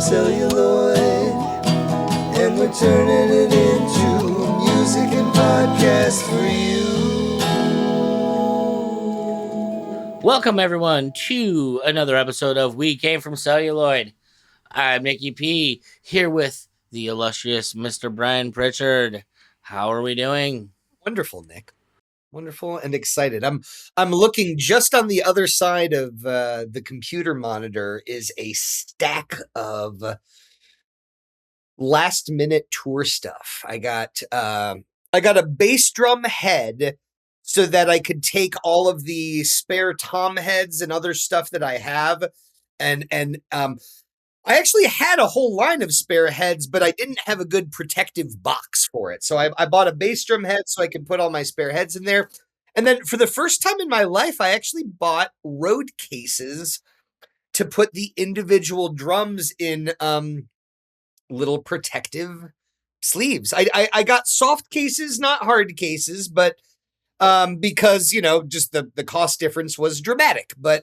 celluloid, and we're turning it into music and podcast for you. Welcome, everyone, to another episode of We Came From Celluloid. I'm Nicky P, here with the illustrious Mr. Brian Pritchard. How are we doing? Wonderful, Nick. Wonderful and excited. I'm looking just on the other side of the computer monitor is a stack of last minute tour stuff. I got a bass drum head so that I could take all of the spare tom heads and other stuff that I have, and I actually had a whole line of spare heads, but I didn't have a good protective box for it. So I bought a bass drum head so I could put all my spare heads in there. And then for the first time in my life, I actually bought road cases to put the individual drums in little protective sleeves. I got soft cases, not hard cases, but because, you know, just the cost difference was dramatic. But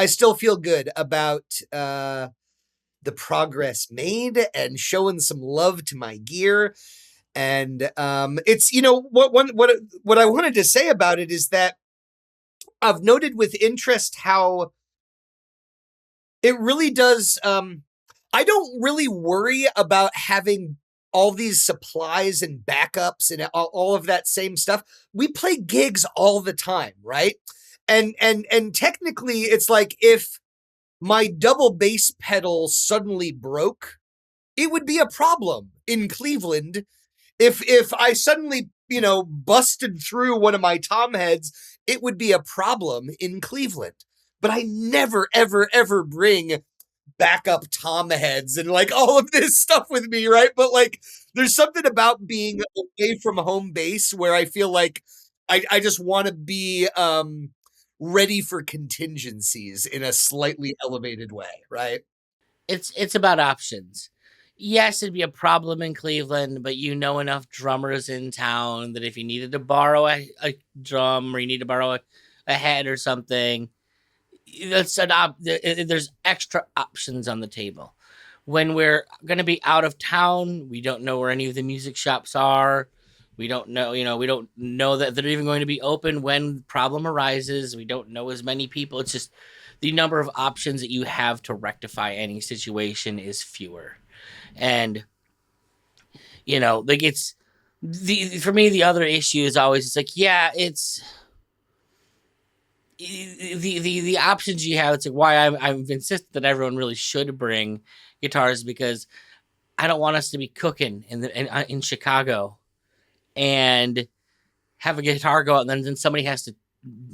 I still feel good about the progress made and showing some love to my gear. And it's, you know, what I wanted to say about it is that I've noted with interest how it really does. I don't really worry about having all these supplies and backups and all of that same stuff. We play gigs all the time, right? And technically it's like if my double bass pedal suddenly broke, it would be a problem in Cleveland. If I suddenly, you know, busted through one of my tom heads, it would be a problem in Cleveland. But I never, ever, ever bring backup tom heads and like all of this stuff with me, right? But like there's something about being away from home base where I feel like I just want to be ready for contingencies in a slightly elevated way, right? It's about options. Yes, it'd be a problem in Cleveland, but you know enough drummers in town that if you needed to borrow a drum or you need to borrow a head or something, there's extra options on the table. When we're going to be out of town, we don't know where any of the music shops are. We don't know, we don't know that they're even going to be open when the problem arises. We don't know as many people. It's just the number of options that you have to rectify any situation is fewer. And, like it's for me, the other issue is always, it's like, yeah, it's the options you have. It's like why I've insisted that everyone really should bring guitars, because I don't want us to be cooking in Chicago and have a guitar go out and then somebody has to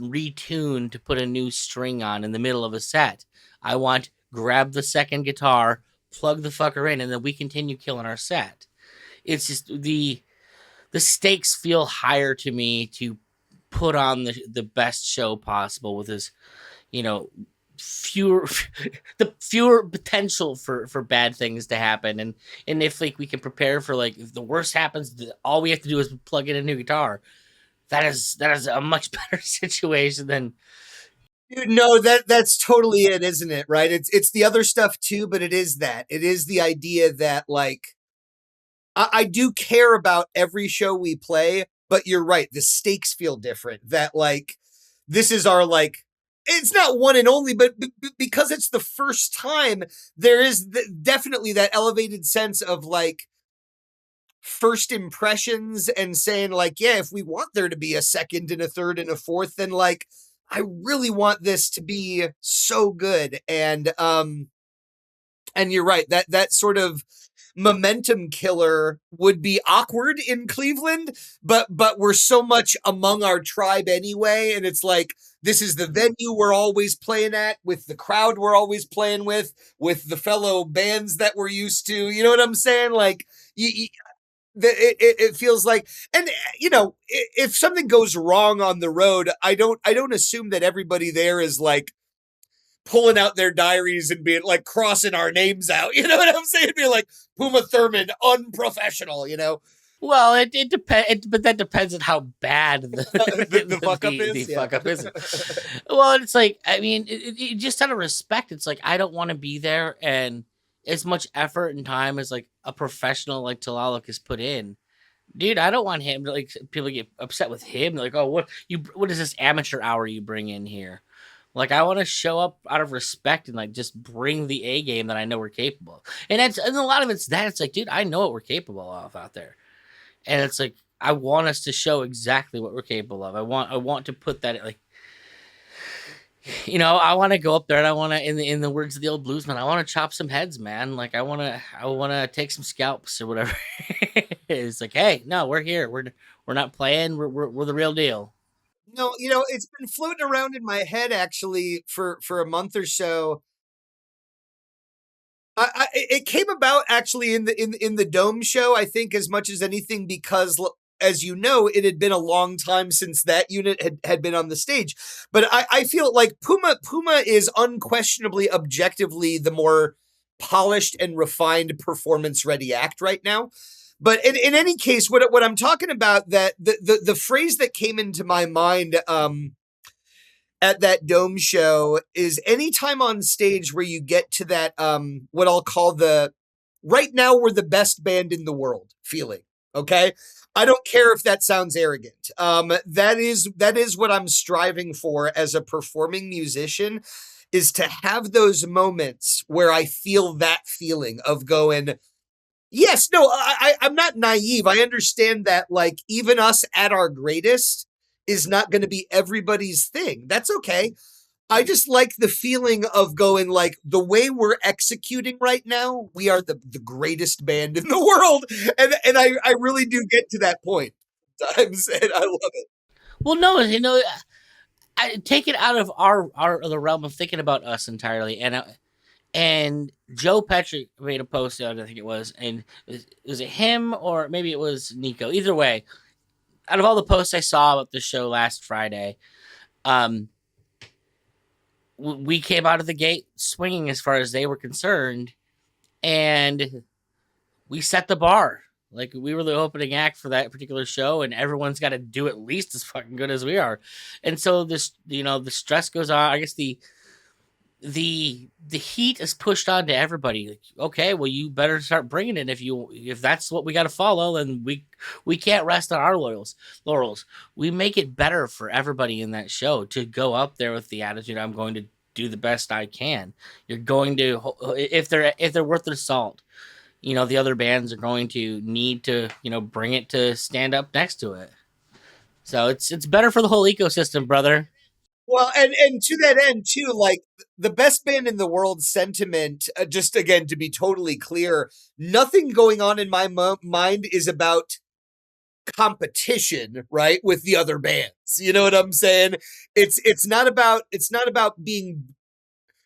retune to put a new string on in the middle of a set. I want grab the second guitar, plug the fucker in, and then we continue killing our set. It's just the stakes feel higher to me to put on the best show possible with this, fewer potential for bad things to happen, and if like we can prepare for like if the worst happens, all we have to do is plug in a new guitar. That is a much better situation than. No, that's totally it, isn't it? Right? It's the other stuff too, but it is the idea that like I do care about every show we play, but you're right, the stakes feel different. That like this is our like. It's not one and only, but because it's the first time, there is definitely that elevated sense of like first impressions and saying like, yeah, if we want there to be a second and a third and a fourth, then like, I really want this to be so good. And you're right, that sort of momentum killer would be awkward in Cleveland, but we're so much among our tribe anyway. And it's like, this is the venue we're always playing at, with the crowd we're always playing with the fellow bands that we're used to. You know what I'm saying? Like, it feels like, and if something goes wrong on the road, I don't assume that everybody there is like pulling out their diaries and being like crossing our names out. You know what I'm saying? Be like Puma Thurman, unprofessional. Well, it depends, but that depends on how bad the fuck up is. The fuck up is. Well, it's like, I mean, it just out of respect, it's like I don't want to be there and as much effort and time as like a professional like Tlaloc has put in. Dude, I don't want him to like people get upset with him. They're like, oh, what is this amateur hour you bring in here? Like, I want to show up out of respect and like just bring the A game that I know we're capable of. And a lot of it's that. It's like, dude, I know what we're capable of out there. And it's like, I want us to show exactly what we're capable of. I want to put that like, I want to go up there and I want to, in the words of the old bluesman, I want to chop some heads, man. Like I want to take some scalps or whatever. It's like, hey, no, we're here. We're not playing. We're the real deal. No, it's been floating around in my head actually for a month or so. It came about actually in the Dome show, I think, as much as anything, because as you know, it had been a long time since that unit had been on the stage. But I feel like Puma is unquestionably, objectively the more polished and refined performance ready act right now. But in any case, what I'm talking about, that the phrase that came into my mind at that Dome show is anytime on stage where you get to that what I'll call right now we're the best band in the world feeling. Okay. I don't care if that sounds arrogant. That is what I'm striving for as a performing musician, is to have those moments where I feel that feeling of going, yes, no, I'm not naive. I understand that like even us at our greatest is not going to be everybody's thing. That's okay. I just like the feeling of going like the way we're executing right now, we are the greatest band in the world. And I really do get to that point sometimes, and I love it. Well, no, I take it out of the realm of thinking about us entirely. And Joe Petrick made a post out, I think it was, and was it him or maybe it was Nico? Either way, out of all the posts I saw about the show last Friday, we came out of the gate swinging as far as they were concerned, and we set the bar. Like, we were the opening act for that particular show, and everyone's got to do at least as fucking good as we are. And so this, the stress goes on. I guess the heat is pushed on to everybody. Like, okay, well, you better start bringing it. If that's what we got to follow, then we can't rest on our laurels. We make it better for everybody in that show to go up there with the attitude, I'm going to do the best I can. You're going to, if they're worth their salt, the other bands are going to need to, bring it to stand up next to it. So it's better for the whole ecosystem, brother. Well, and to that end too, like the best band in the world sentiment, just again to be totally clear, nothing going on in my mind is about competition, right, with the other bands. You know what I'm saying? It's not about being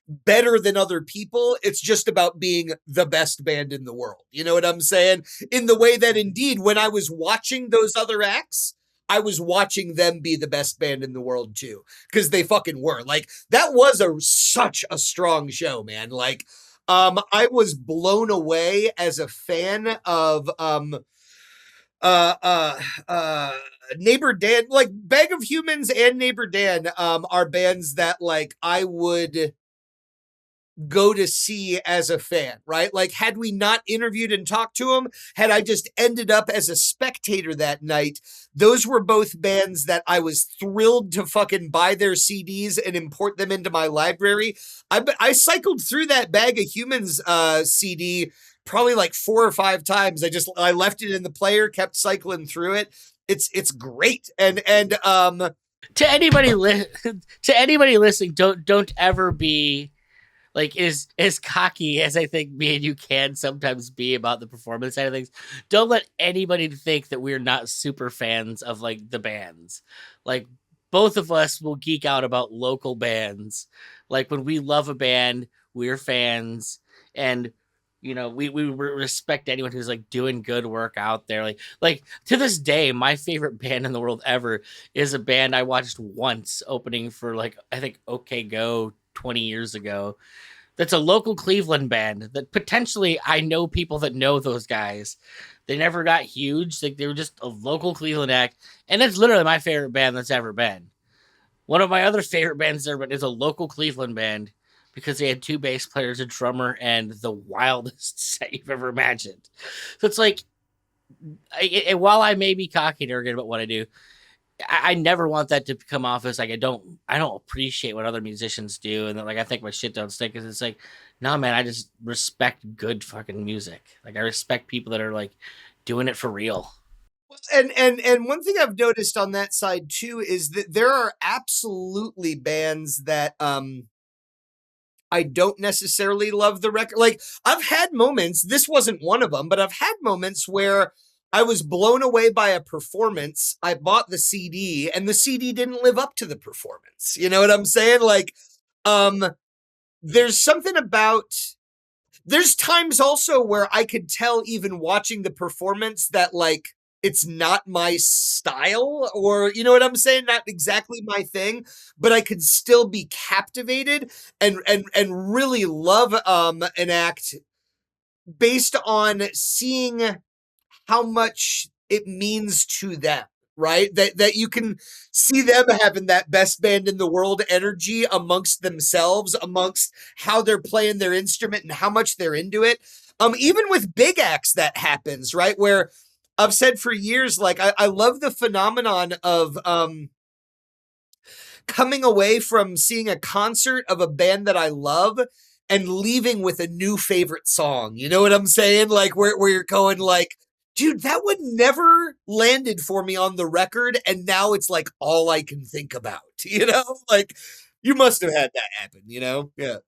better than other people. It's just about being the best band in the world. You know what I'm saying? In the way that indeed, when I was watching those other acts, I was watching them be the best band in the world too, because they fucking were. Like, that was such a strong show, man. Like, I was blown away as a fan of Neighbor Dan. Like, Bag of Humans and Neighbor Dan are bands that like I would go to see as a fan, right? Like, had we not interviewed and talked to them, had I just ended up as a spectator that night, those were both bands that I was thrilled to fucking buy their CDs and import them into my library. I cycled through that Bag of Humans CD probably like 4 or 5 times. I left it in the player, kept cycling through it. It's great. And to anybody listening, don't ever be like as cocky as I think me and you can sometimes be about the performance side of things. Don't let anybody think that we're not super fans of like the bands. Like, both of us will geek out about local bands. Like, when we love a band, we're fans, and we respect anyone who's like doing good work out there. Like to this day, my favorite band in the world ever is a band I watched once opening for like, I think OK Go 20 years ago. That's a local Cleveland band that potentially I know people that know those guys. They never got huge. Like, they were just a local Cleveland act. And it's literally my favorite band that's ever been. One of my other favorite bands ever is a local Cleveland band because they had 2 bass players, a drummer, and the wildest set you've ever imagined. So it's like, while I may be cocky and arrogant about what I do, I never want that to come off as like I don't appreciate what other musicians do, and that like I think my shit don't stink. Because it's like, no, man, I just respect good fucking music. Like I respect people that are like doing it for real. And one thing I've noticed on that side too is that there are absolutely bands that I don't necessarily love the record. Like I've had moments, this wasn't one of them, but I've had moments where I was blown away by a performance. I bought the CD and the CD didn't live up to the performance. You know what I'm saying? Like there's something about, there's times also where I could tell even watching the performance that like it's not my style, or you know what I'm saying, not exactly my thing, but I could still be captivated and really love an act based on seeing how much it means to them, right? That you can see them having that best band in the world energy amongst themselves, amongst how they're playing their instrument and how much they're into it. Even with big acts that happens, right? Where I've said for years, like I love the phenomenon of coming away from seeing a concert of a band that I love and leaving with a new favorite song. You know what I'm saying? Like where you're going like, dude, that would never landed for me on the record, and now it's like all I can think about, you know? Like you must have had that happen, you know? Yeah.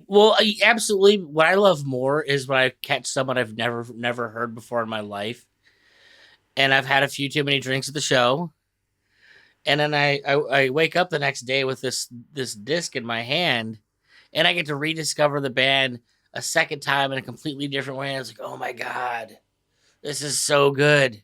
Well, absolutely. What I love more is when I catch someone I've never heard before in my life, and I've had a few too many drinks at the show, and then I wake up the next day with this disc in my hand, and I get to rediscover the band a second time in a completely different way. And I was like, oh my god, this is so good.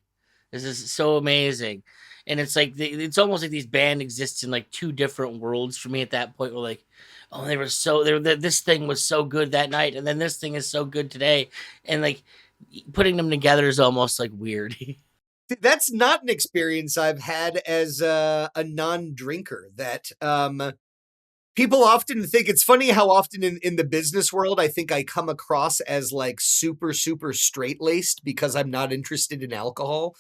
This is so amazing. And it's like it's almost like these band exists in like 2 different worlds for me at that point. Where like, oh, this thing was so good that night, and then this thing is so good today, and like putting them together is almost like weird. That's not an experience I've had as a non-drinker. That people often think, it's funny how often in the business world, I think I come across as like super, super straight-laced because I'm not interested in alcohol.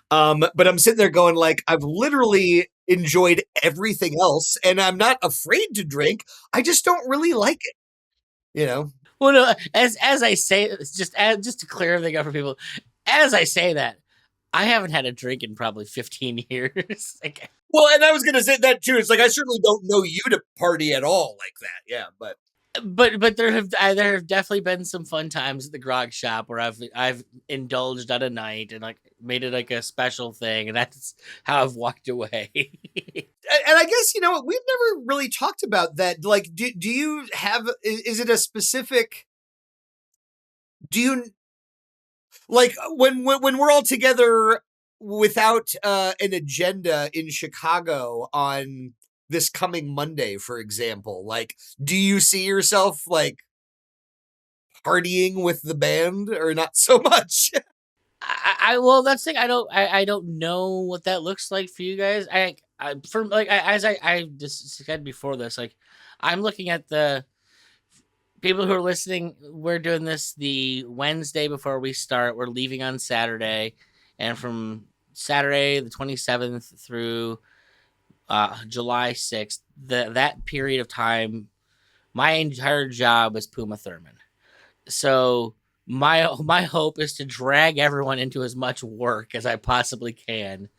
But I'm sitting there going like, I've literally enjoyed everything else and I'm not afraid to drink. I just don't really like it, you know? Well, no, as I say, just to clear everything up for people, as I say that, I haven't had a drink in probably 15 years. Like, Well, and I was going to say that too. It's like, I certainly don't know you to party at all like that. Yeah. but there have definitely been some fun times at the grog shop where I've indulged on a night and like made it like a special thing, and that's how I've walked away. And I guess, you know what, we've never really talked about that. Like, do you have, is it a specific, do you, like when we're all together without an agenda in Chicago on this coming Monday, for example, like, do you see yourself like partying with the band or not so much? Well, that's the thing. I don't know what that looks like for you guys. For like as I just said before this, like I'm looking at the people who are listening. We're doing this the Wednesday before we start. We're leaving on Saturday, and from Saturday the 27th through July 6th, that period of time, my entire job is Puma Thurman. So my hope is to drag everyone into as much work as I possibly can.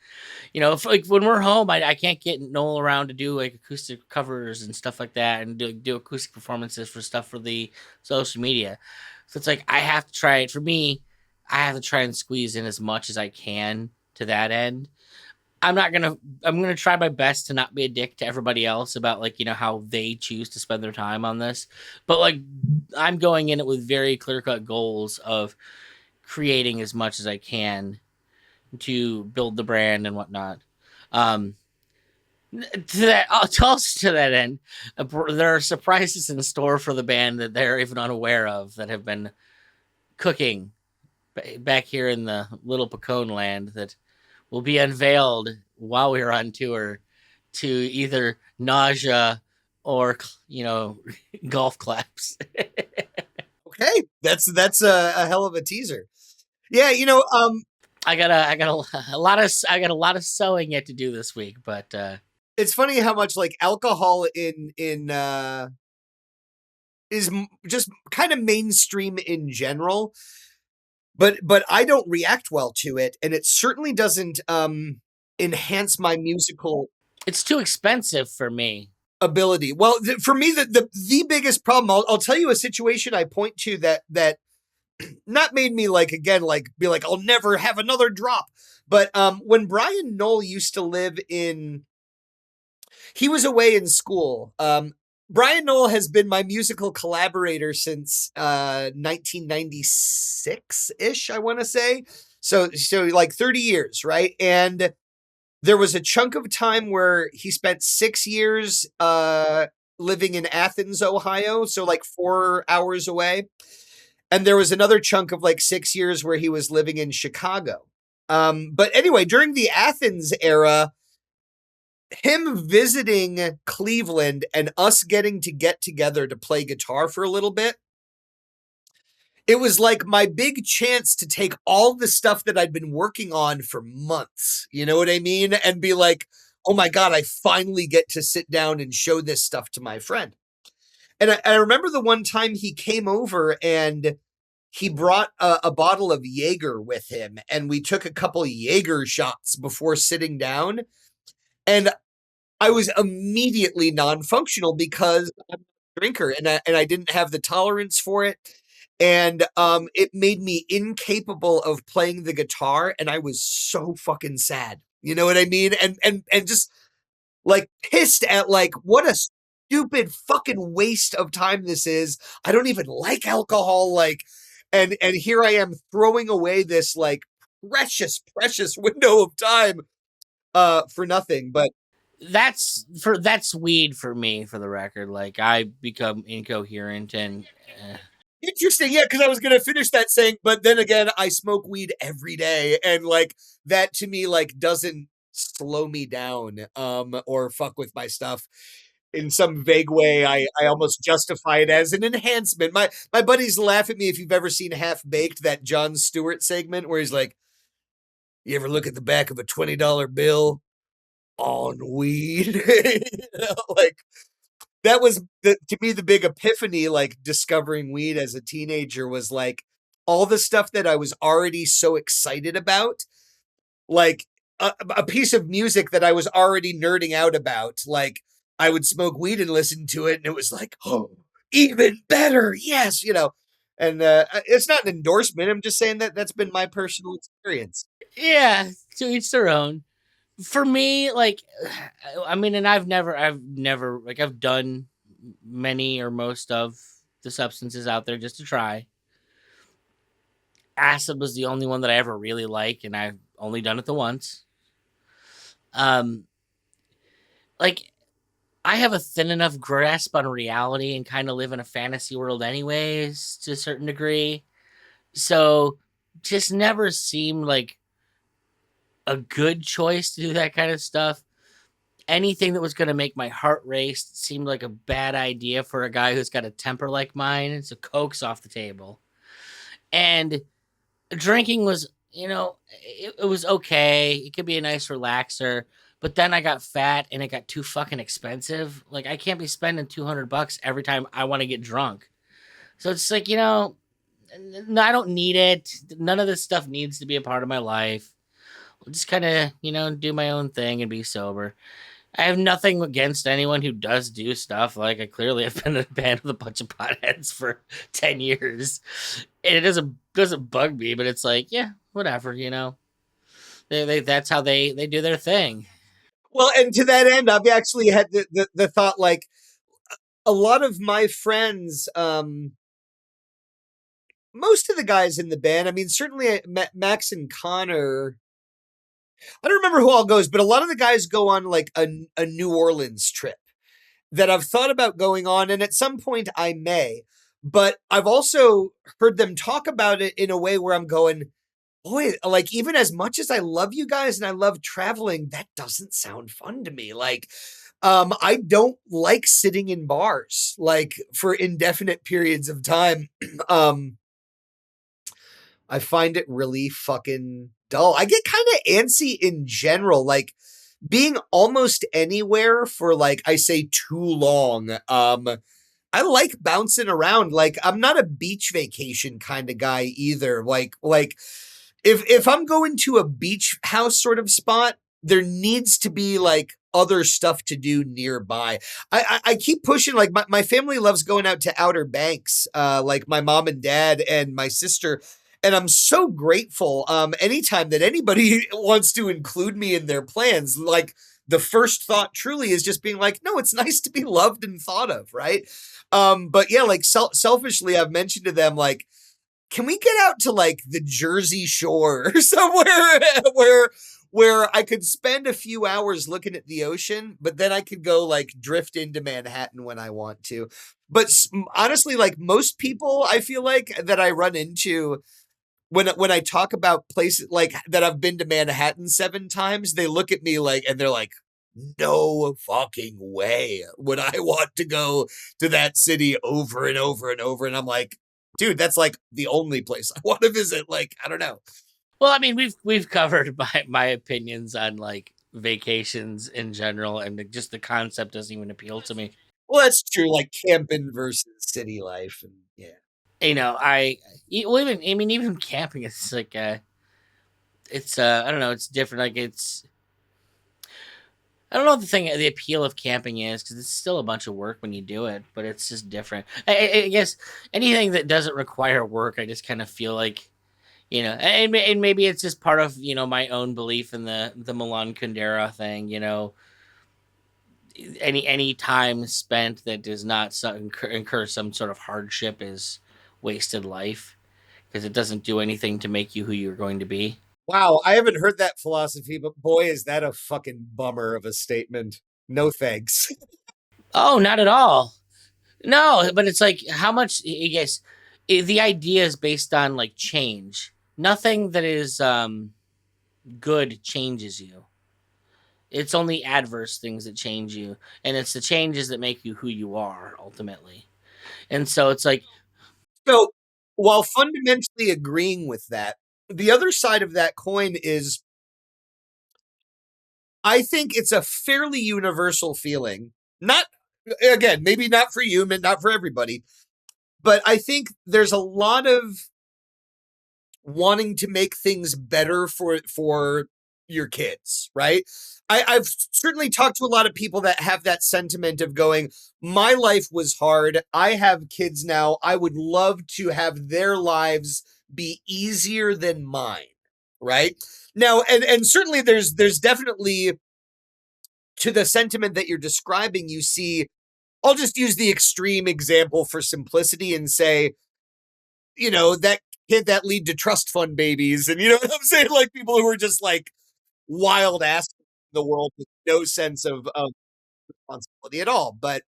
You know, if, like when we're home, I can't get Noel around to do like acoustic covers and stuff like that, and do acoustic performances for stuff for the social media. So it's like I have to try it. For me, I have to try and squeeze in as much as I can to that end. I'm gonna try my best to not be a dick to everybody else about like, you know, how they choose to spend their time on this. But like I'm going in it with very clear-cut goals of creating as much as I can to build the brand and whatnot. Um also to that end, there are surprises in store for the band that they're even unaware of that have been cooking back here in the little Pecoe land that will be unveiled while we are on tour to either nausea or golf claps. Okay, that's a hell of a teaser. Yeah, I got a lot of sewing yet to do this week, but it's funny how much like alcohol in is just kind of mainstream in general, but I don't react well to it, and it certainly doesn't enhance my musical it's too expensive for me. ability. Well, for me, the biggest problem, I'll tell you a situation I point to that not made me like again like be like I'll never have another drop, but when Brian Noel used to live in, he was away in school. Brian Noel has been my musical collaborator since 1996 ish, I want to say. So like 30 years, right? And there was a chunk of time where he spent 6 years living in Athens, Ohio, so like 4 hours away. And there was another chunk of like 6 years where he was living in Chicago. But anyway, during the Athens era, him visiting Cleveland and us getting to get together to play guitar for a little bit, it was like my big chance to take all the stuff that I'd been working on for months, you know what I mean? And be like, oh my God, I finally get to sit down and show this stuff to my friend. And I remember the one time he came over and he brought a bottle of Jäger with him, and we took a couple of Jäger shots before sitting down. And I was immediately non-functional because I'm a drinker and I didn't have the tolerance for it. And it made me incapable of playing the guitar, and I was so fucking sad. You know what I mean? And just like pissed at like what a stupid fucking waste of time this is. I don't even like alcohol, like, and here I am throwing away this like precious window of time for nothing. But That's weed for me, for the record. Like, I become incoherent and interesting, yeah, because I was gonna finish that saying, but then again, I smoke weed every day, and like that to me like doesn't slow me down or fuck with my stuff. In some vague way, I almost justify it as an enhancement. My buddies laugh at me if you've ever seen Half Baked, that Jon Stewart segment where he's like, "You ever look at the back of a $20 bill on weed?" Like that was to me the big epiphany, like discovering weed as a teenager was like all the stuff that I was already so excited about, like a piece of music that I was already nerding out about. Like I would smoke weed and listen to it, and it was like, oh, even better, yes, you know. And it's not an endorsement. I'm just saying that that's been my personal experience. yeah, to each their own. For me, like, I mean, and I've never like I've done many or most of the substances out there just to try. Acid was the only one that I ever really liked, and I've only done it the once. Um, like, I have a thin enough grasp on reality and kind of live in a fantasy world, anyways, to a certain degree. So, just never seemed like a good choice to do that kind of stuff. Anything that was going to make my heart race seemed like a bad idea for a guy who's got a temper like mine. So Coke's off the table. And drinking was, it was okay. It could be a nice relaxer. But then I got fat and it got too fucking expensive. Like, I can't be spending $200 every time I want to get drunk. So it's like, no, I don't need it. None of this stuff needs to be a part of my life. I'll just kind of, do my own thing and be sober. I have nothing against anyone who does do stuff. Like, I clearly have been in a band with a bunch of potheads for 10 years. And it doesn't bug me, but it's like, yeah, whatever, They that's how they do their thing. Well, and to that end, I've actually had the thought, like, a lot of my friends, most of the guys in the band, I mean, certainly Max and Connor, I don't remember who all goes, but a lot of the guys go on like a New Orleans trip that I've thought about going on, and at some point I may. But I've also heard them talk about it in a way where I'm going, boy, like, even as much as I love you guys and I love traveling, that doesn't sound fun to me. Like, I don't like sitting in bars like for indefinite periods of time. um, I find it really fucking dull. I get kind of antsy in general, like being almost anywhere for like I say too long. I like bouncing around. Like I'm not a beach vacation kind of guy either. Like if I'm going to a beach house sort of spot, there needs to be like other stuff to do nearby. I keep pushing, like my family loves going out to Outer Banks, like my mom and dad and my sister. And I'm so grateful anytime that anybody wants to include me in their plans. Like the first thought truly is just being like, no, it's nice to be loved and thought of, right? But yeah, like selfishly, I've mentioned to them, like, can we get out to like the Jersey Shore or somewhere where I could spend a few hours looking at the ocean, but then I could go like drift into Manhattan when I want to. But honestly, like most people, I feel like that I run into when I talk about places like that I've been to Manhattan 7 times, they look at me like, and they're like, no fucking way would I want to go to that city over and over and over. And I'm like, dude, that's like the only place I want to visit. Like, I don't know. Well, I mean, we've covered my opinions on like vacations in general, and just the concept doesn't even appeal to me. Well, that's true. Like camping versus city life. And yeah. You know, even camping, it's like it's I don't know, it's different. Like it's I don't know what the appeal of camping is, because it's still a bunch of work when you do it, but it's just different. I guess anything that doesn't require work, I just kind of feel like, and maybe it's just part of my own belief in the Milan Kundera thing. Any time spent that does not incur some sort of hardship is wasted life, because it doesn't do anything to make you who you're going to be. Wow, I haven't heard that philosophy, but boy, is that a fucking bummer of a statement. No thanks. Oh, not at all. No, but it's like how much. I guess the idea is based on like change. Nothing that is good changes you. It's only adverse things that change you, and it's the changes that make you who you are ultimately. And so it's like, So, while fundamentally agreeing with that, the other side of that coin is I think it's a fairly universal feeling. Not, again, maybe not for you, not for everybody, but I think there's a lot of wanting to make things better for your kids, right? I've certainly talked to a lot of people that have that sentiment of going, my life was hard. I have kids now. I would love to have their lives be easier than mine, right? Now, and certainly there's definitely, to the sentiment that you're describing, you see, I'll just use the extreme example for simplicity and say, that kid that lead to trust fund babies. And you know what I'm saying? Like people who are just like wild ass in the world with no sense of responsibility at all. But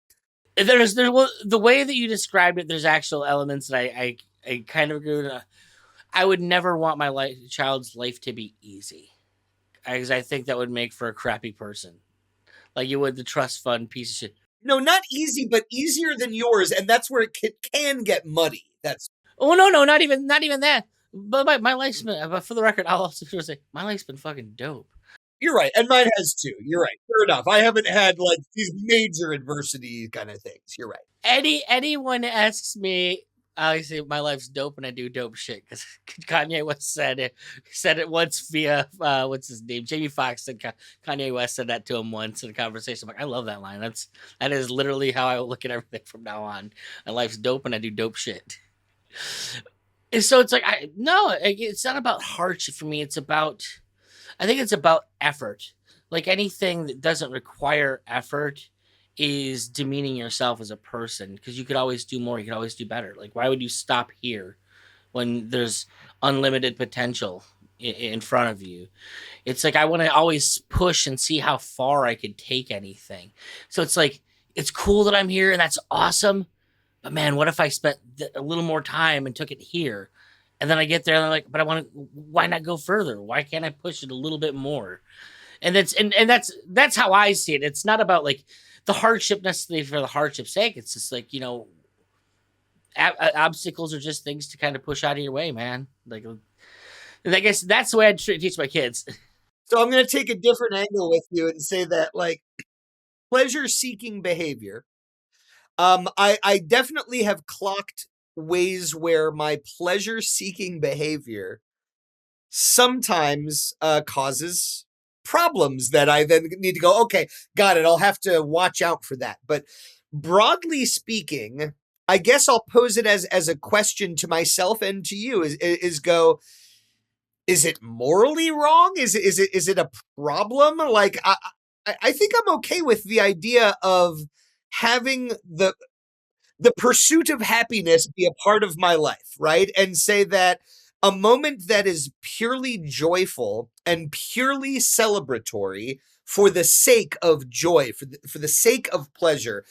the way that you described it, there's actual elements that I kind of agree with. I would never want my child's life to be easy, because I think that would make for a crappy person. Like you would the trust fund piece of shit. No, not easy, but easier than yours. And that's where it can get muddy. Oh no, not even that. But my life's been. But for the record, I'll also say my life's been fucking dope. You're right, and mine has too. You're right. Fair enough. I haven't had like these major adversity kind of things. You're right. Anyone asks me, I say my life's dope and I do dope shit, because Kanye West said it once via what's his name, Jamie Foxx said Kanye West said that to him once in a conversation. I'm like, I love that line. That is literally how I will look at everything from now on. My life's dope and I do dope shit. And so it's like it's not about hardship for me. I think it's about effort. Like anything that doesn't require effort is demeaning yourself as a person, because you could always do more. You could always do better. Like, why would you stop here when there's unlimited potential in front of you? It's like I want to always push and see how far I could take anything. So it's like, it's cool that I'm here and that's awesome. But man, what if I spent a little more time and took it here? And then I get there and I'm like, but why not go further? Why can't I push it a little bit more? And that's how I see it. It's not about like the hardship necessarily for the hardship's sake. It's just like, you know, obstacles are just things to kind of push out of your way, man. Like, and I guess that's the way I teach my kids. So I'm going to take a different angle with you and say that, like, pleasure-seeking behavior. I definitely have clocked ways where my pleasure-seeking behavior sometimes causes problems that I then need to go, okay, got it. I'll have to watch out for that. But broadly speaking, I guess I'll pose it as a question to myself and to you is it morally wrong? Is it a problem? Like, I think I'm okay with the idea of having the pursuit of happiness be a part of my life, right? And say that a moment that is purely joyful and purely celebratory for the sake of joy, for the sake of pleasure.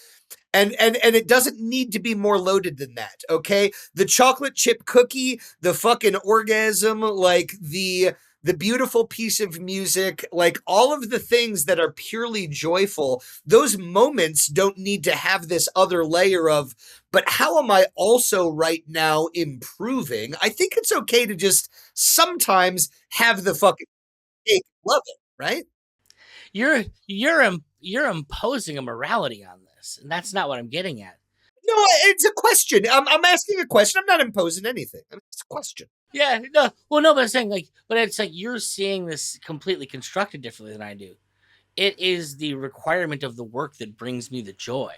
And it doesn't need to be more loaded than that, okay? The chocolate chip cookie, the fucking orgasm, like the beautiful piece of music, like all of the things that are purely joyful, those moments don't need to have this other layer of, but how am I also right now improving? I think it's okay to just sometimes have the fucking cake, love it, right? You're imposing a morality on this, and that's not what I'm getting at. No, it's a question. I'm asking a question. I'm not imposing anything. It's a question. Yeah, no, well, no, but I'm saying like, but it's like you're seeing this completely constructed differently than I do. It is the requirement of the work that brings me the joy.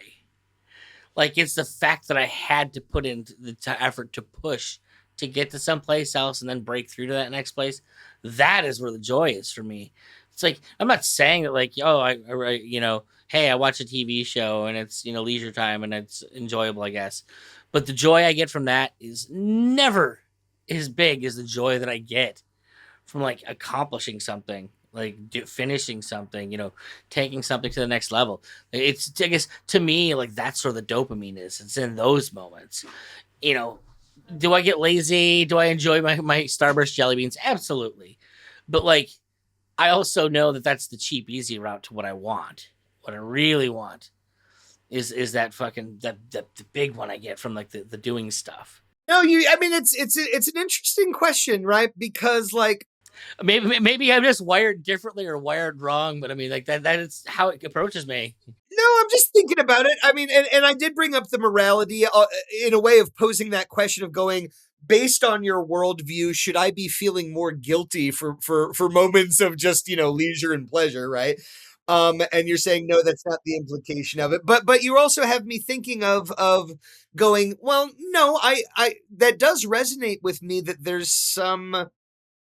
Like it's the fact that I had to put in the effort to push to get to someplace else and then break through to that next place. That is where the joy is for me. It's like I'm not saying that like, oh, you know, hey, I watch a TV show and it's, you know, leisure time and it's enjoyable, I guess. But the joy I get from that is never as big as the joy that I get from like accomplishing something, like finishing something, you know, taking something to the next level. It's, I guess, to me, like that's where the dopamine is. It's in those moments. You know, do I get lazy? Do I enjoy my Starburst jelly beans? Absolutely. But like, I also know that that's the cheap, easy route to what I want. What I really want is that fucking the big one I get from like the doing stuff. No, I mean, it's an interesting question, right? Because like maybe I'm just wired differently or wired wrong, but I mean, like that is how it approaches me. No, I'm just thinking about it. I mean, and I did bring up the morality in a way of posing that question of going, based on your worldview, should I be feeling more guilty for moments of just, you know, leisure and pleasure, right? And you're saying, no, that's not the implication of it. But you also have me thinking of going, well, no, I that does resonate with me that there's some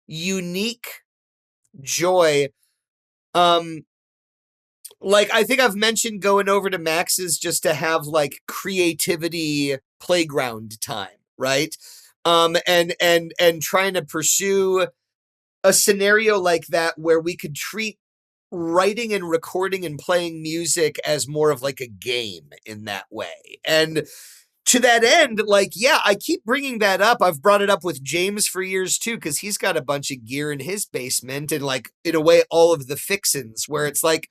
unique joy. Like I think I've mentioned going over to Max's just to have like creativity playground time, right? And trying to pursue a scenario like that where we could treat writing and recording and playing music as more of like a game in that way. And to that end, like, yeah, I keep bringing that up. I've brought it up with James for years too, because he's got a bunch of gear in his basement and like, in a way, all of the fixins where it's like,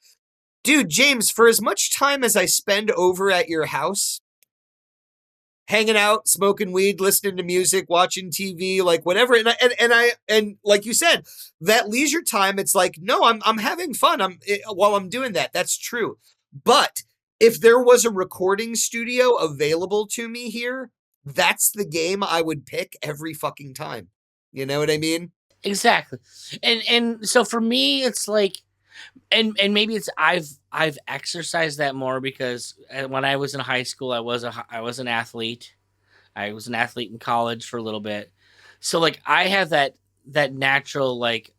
dude, James, for as much time as I spend over at your house, hanging out, smoking weed, listening to music, watching TV, like whatever. And like you said, that leisure time, it's like, no, I'm having fun. While I'm doing that. That's true. But if there was a recording studio available to me here, that's the game I would pick every fucking time. You know what I mean? Exactly. And so for me, it's like, and maybe it's I've exercised that more because when I was in high school, I was an athlete. I was an athlete in college for a little bit. So like I have that natural, like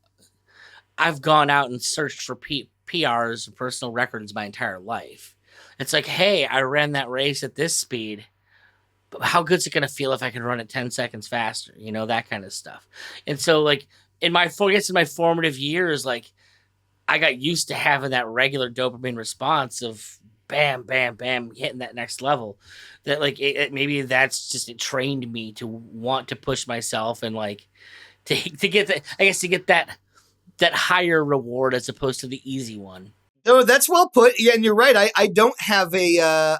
I've gone out and searched for PRs, personal records, my entire life. It's like, hey, I ran that race at this speed, but how good's it going to feel if I can run it 10 seconds faster? You know, that kind of stuff. And so like in my formative years, like I got used to having that regular dopamine response of bam, bam, bam, hitting that next level. That like maybe that's just it trained me to want to push myself and like to get that, I guess, to get that that higher reward as opposed to the easy one. No, that's well put. Yeah, and you're right. I don't have a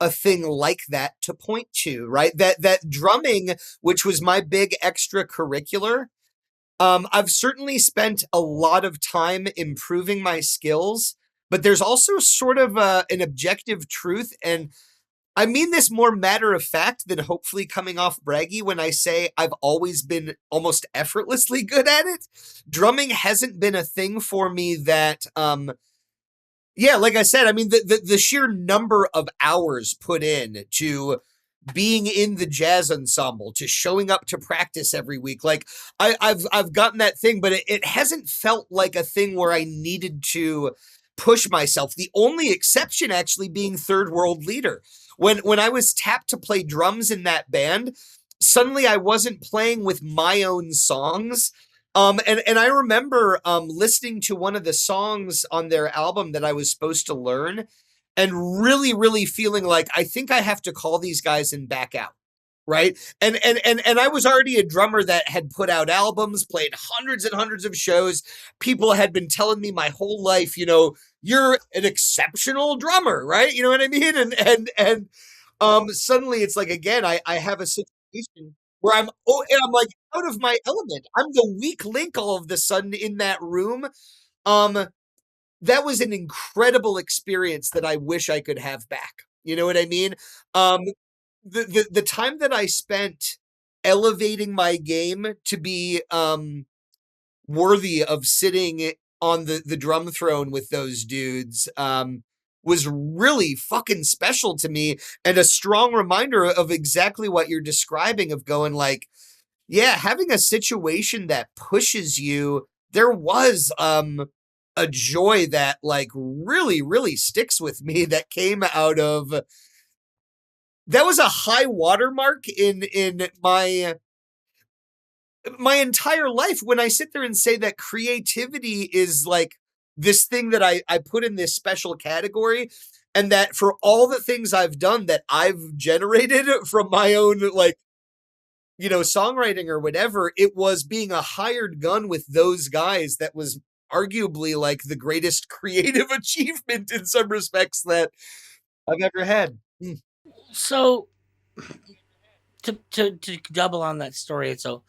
thing like that to point to, right? That drumming, which was my big extracurricular, I've certainly spent a lot of time improving my skills, but there's also sort of an objective truth, and I mean this more matter of fact than hopefully coming off braggy when I say I've always been almost effortlessly good at it. Drumming hasn't been a thing for me that yeah, like I said, I mean the sheer number of hours put in to being in the jazz ensemble, to showing up to practice every week. Like I've gotten that thing, but it hasn't felt like a thing where I needed to push myself. The only exception actually being Third World Leader. When I was tapped to play drums in that band, suddenly I wasn't playing with my own songs. And I remember listening to one of the songs on their album that I was supposed to learn and really, really feeling like I think I have to call these guys and back out. Right. And I was already a drummer that had put out albums, played hundreds and hundreds of shows. People had been telling me my whole life, you know, you're an exceptional drummer, right? You know what I mean? And suddenly it's like, again, I have a situation where and I'm like out of my element. I'm the weak link all of the sudden in that room. Um, that was an incredible experience that I wish I could have back. You know what I mean? Um, the time that I spent elevating my game to be worthy of sitting on the drum throne with those dudes was really fucking special to me, and a strong reminder of exactly what you're describing, of going like, yeah, having a situation that pushes you. There was a joy that like really, really sticks with me that came out of that was a high watermark in my entire life. When I sit there and say that creativity is like this thing that I put in this special category, and that for all the things I've done that I've generated from my own, like, you know, songwriting or whatever, it was being a hired gun with those guys that was arguably like the greatest creative achievement in some respects that I've ever had. So to double on that story, so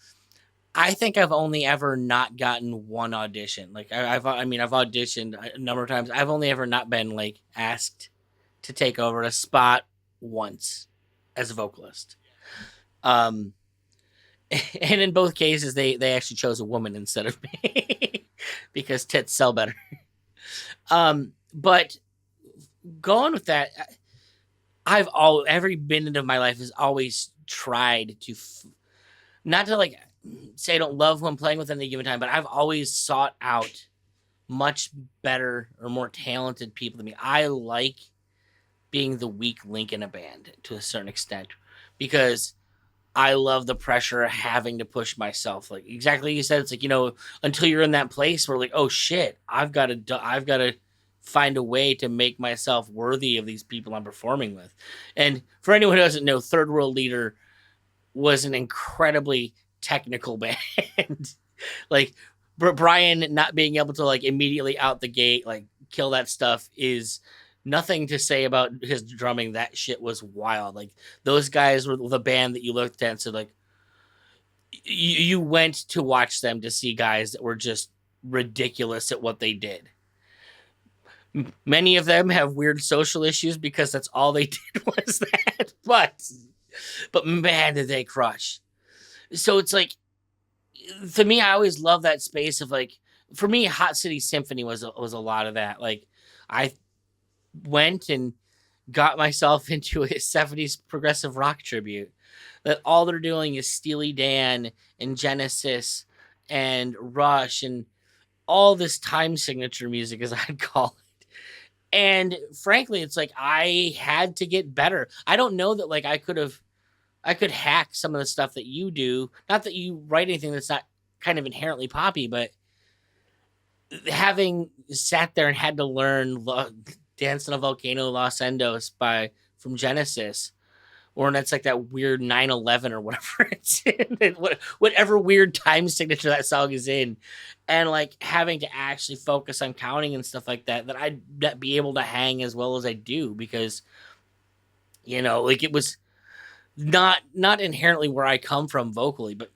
I think I've only ever not gotten one audition. Like I mean, I've auditioned a number of times. I've only ever not been like asked to take over a spot once as a vocalist. Um, and in both cases, they actually chose a woman instead of me because tits sell better. But going with that, every minute of my life has always tried to not to like say I don't love who I'm playing with at any given time, but I've always sought out much better or more talented people than me. I like being the weak link in a band to a certain extent because I love the pressure of having to push myself. Like exactly like you said, it's like, you know, until you're in that place where like, oh shit, I've got to find a way to make myself worthy of these people I'm performing with. And for anyone who doesn't know, Third World Leader was an incredibly technical band. Like Brian not being able to like immediately out the gate like kill that stuff is nothing to say about his drumming. That shit was wild. Like those guys were the band that you looked at and said like you went to watch them to see guys that were just ridiculous at what they did. Many of them have weird social issues because that's all they did was that. But man, did they crush. So it's like, for me, I always love that space of like, for me, Hot City Symphony was a lot of that. Like, I went and got myself into a 70s progressive rock tribute that all they're doing is Steely Dan and Genesis and Rush and all this time signature music, as I'd call it. And frankly, it's like I had to get better. I don't know that like I could hack some of the stuff that you do. Not that you write anything that's not kind of inherently poppy, but having sat there and had to learn Dance on a Volcano Los Endos from Genesis or when it's like that weird 9/11 or whatever it's in, whatever weird time signature that song is in, and like having to actually focus on counting and stuff like that, that I'd not be able to hang as well as I do because like it was not inherently where I come from vocally, but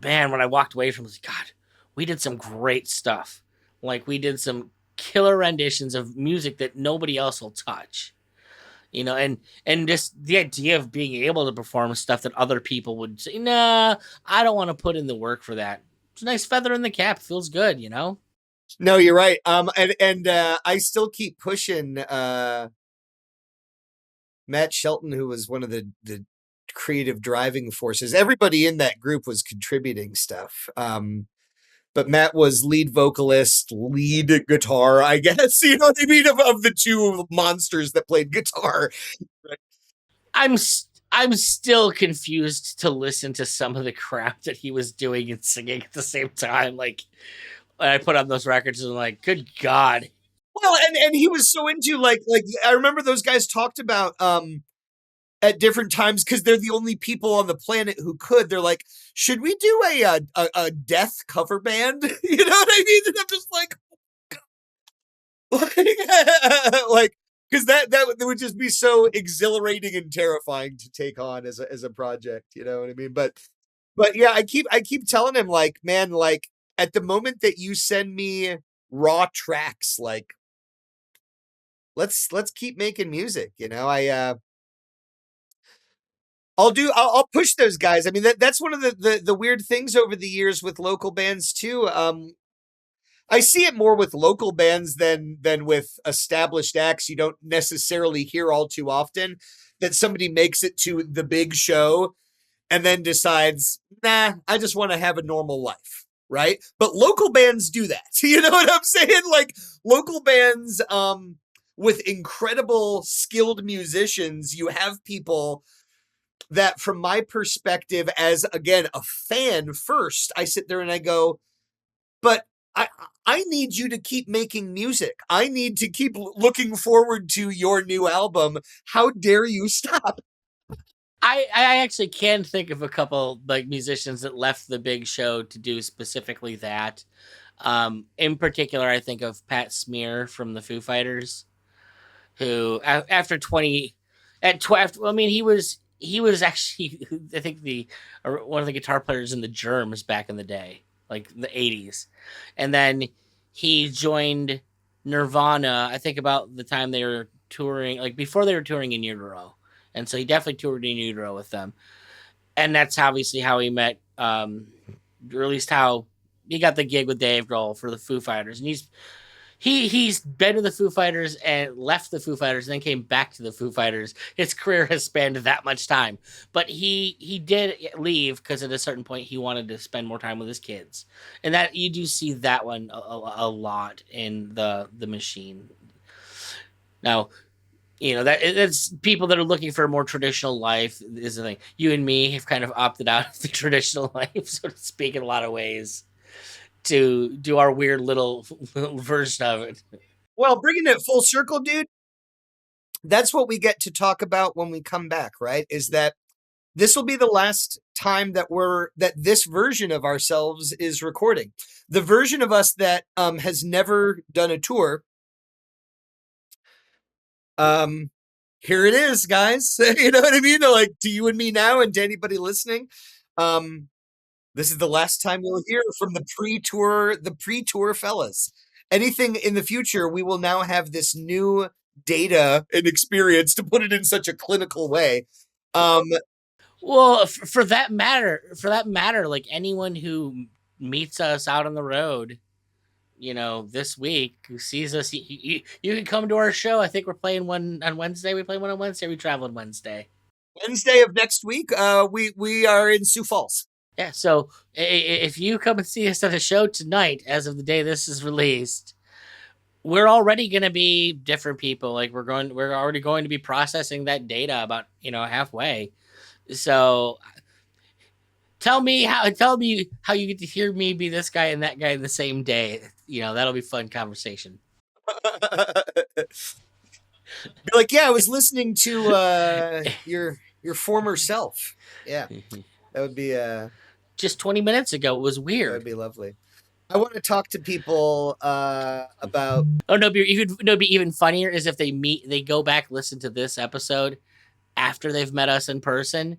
man, when I walked away from it, I was like, God, we did some great stuff. Like we did some killer renditions of music that nobody else will touch. And just the idea of being able to perform stuff that other people would say, nah, I don't want to put in the work for that. It's a nice feather in the cap. Feels good. No, you're right. And I still keep pushing Matt Shelton, who was one of the creative driving forces. Everybody in that group was contributing stuff. But Matt was lead vocalist, lead guitar, I guess. You know what I mean? Of the two monsters that played guitar. I'm still confused to listen to some of the crap that he was doing and singing at the same time. Like when I put on those records and I'm like, good God. Well, and he was so into like I remember those guys talked about at different times because they're the only people on the planet who could. They're like, should we do a death cover band? You know what I mean? And I'm just like because that would just be so exhilarating and terrifying to take on as a project. You know what I mean? But yeah, I keep telling him like, man, like at the moment that you send me raw tracks, like let's keep making music. I'll push those guys. I mean, that's one of the weird things over the years with local bands too. I see it more with local bands than with established acts. You don't necessarily hear all too often that somebody makes it to the big show and then decides, nah, I just want to have a normal life. Right. But local bands do that. You know what I'm saying? Like local bands, with incredible skilled musicians, you have people that from my perspective as, again, a fan first, I sit there and I go, but I need you to keep making music. I need to keep looking forward to your new album. How dare you stop? I actually can think of a couple like musicians that left the big show to do specifically that. In particular, I think of Pat Smear from the Foo Fighters, who after 20 at 12, I mean, he was actually I think one of the guitar players in the Germs back in the day, like the 80s, and then he joined Nirvana. I think about the time they were touring, like before they were touring in utero, and so he definitely toured in utero with them, and that's obviously how he met, or at least how he got the gig with Dave Grohl for the Foo Fighters, and he's been to the Foo Fighters and left the Foo Fighters and then came back to the Foo Fighters. His career has spanned that much time, but he did leave because at a certain point he wanted to spend more time with his kids, and that you do see that one a lot in the Machine. Now, that it's people that are looking for a more traditional life is the thing. You and me have kind of opted out of the traditional life, so to speak, in a lot of ways, to do our weird little version of it. Well, bringing it full circle, dude, that's what we get to talk about when we come back, right? Is that this will be the last time that this version of ourselves is recording. The version of us that has never done a tour. Here it is, guys. You know what I mean? Like to you and me now, and to anybody listening. This is the last time you'll hear from the pre-tour fellas. Anything in the future, we will now have this new data and experience, to put it in such a clinical way. Well, for that matter, like anyone who meets us out on the road, this week, who sees us, you can come to our show. I think we're playing one on Wednesday. We play one on Wednesday. We travel on Wednesday. Wednesday of next week, we are in Sioux Falls. Yeah, so if you come and see us at a show tonight, as of the day this is released, we're already going to be different people. Like we're already going to be processing that data about halfway. So tell me how you get to hear me be this guy and that guy in the same day. That'll be fun conversation. Be like, yeah, I was listening to your former self. Yeah, that would be Just 20 minutes ago, it was that weird. would be lovely. I want to talk to people about. Oh no, it'd be even funnier is if they go back, listen to this episode after they've met us in person,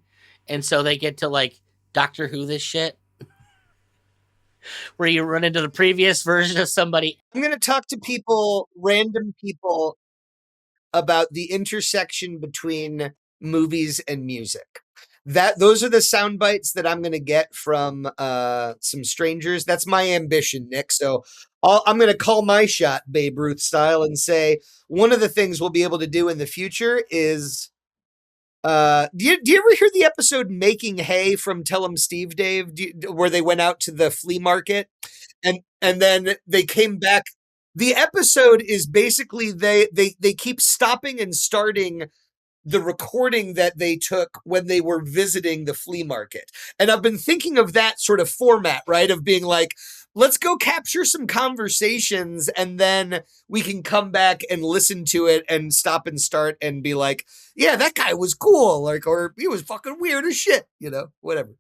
and so they get to like Doctor Who this shit, where you run into the previous version of somebody. I'm going to talk to people, random people, about the intersection between movies and music. Those are the sound bites that I'm going to get from some strangers. That's my ambition, Nick. So I'm going to call my shot, Babe Ruth style, and say one of the things we'll be able to do in the future is. Do you ever hear the episode "Making Hay" from Tell 'em Steve Dave, where they went out to the flea market and then they came back? The episode is basically they keep stopping and starting the recording that they took when they were visiting the flea market. And I've been thinking of that sort of format, right? Of being like, let's go capture some conversations and then we can come back and listen to it and stop and start and be like, yeah, that guy was cool. Like, or he was fucking weird as shit, whatever.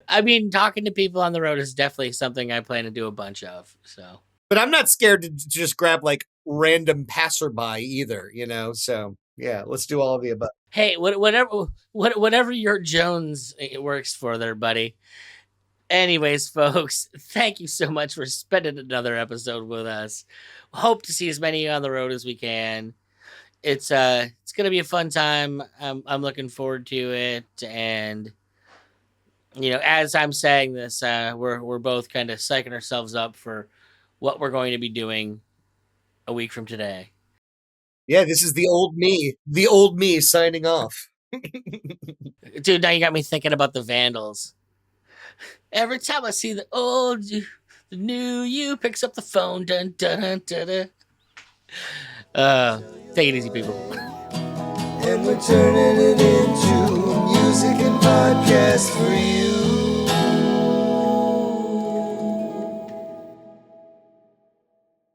I mean, talking to people on the road is definitely something I plan to do a bunch of. So, but I'm not scared to just grab like random passerby either, so. Yeah, let's do all of the above. Hey, whatever your Jones works for there, buddy. Anyways, folks, thank you so much for spending another episode with us. Hope to see as many on the road as we can. It's gonna be a fun time. I'm looking forward to it, and as I'm saying this, we're both kind of psyching ourselves up for what we're going to be doing a week from today. Yeah, this is the old me signing off. Dude, now you got me thinking about the Vandals. Every time I see the old you, the new you picks up the phone. Dun, dun, dun, dun. Take it easy, people. And we're turning it into music and podcast for you.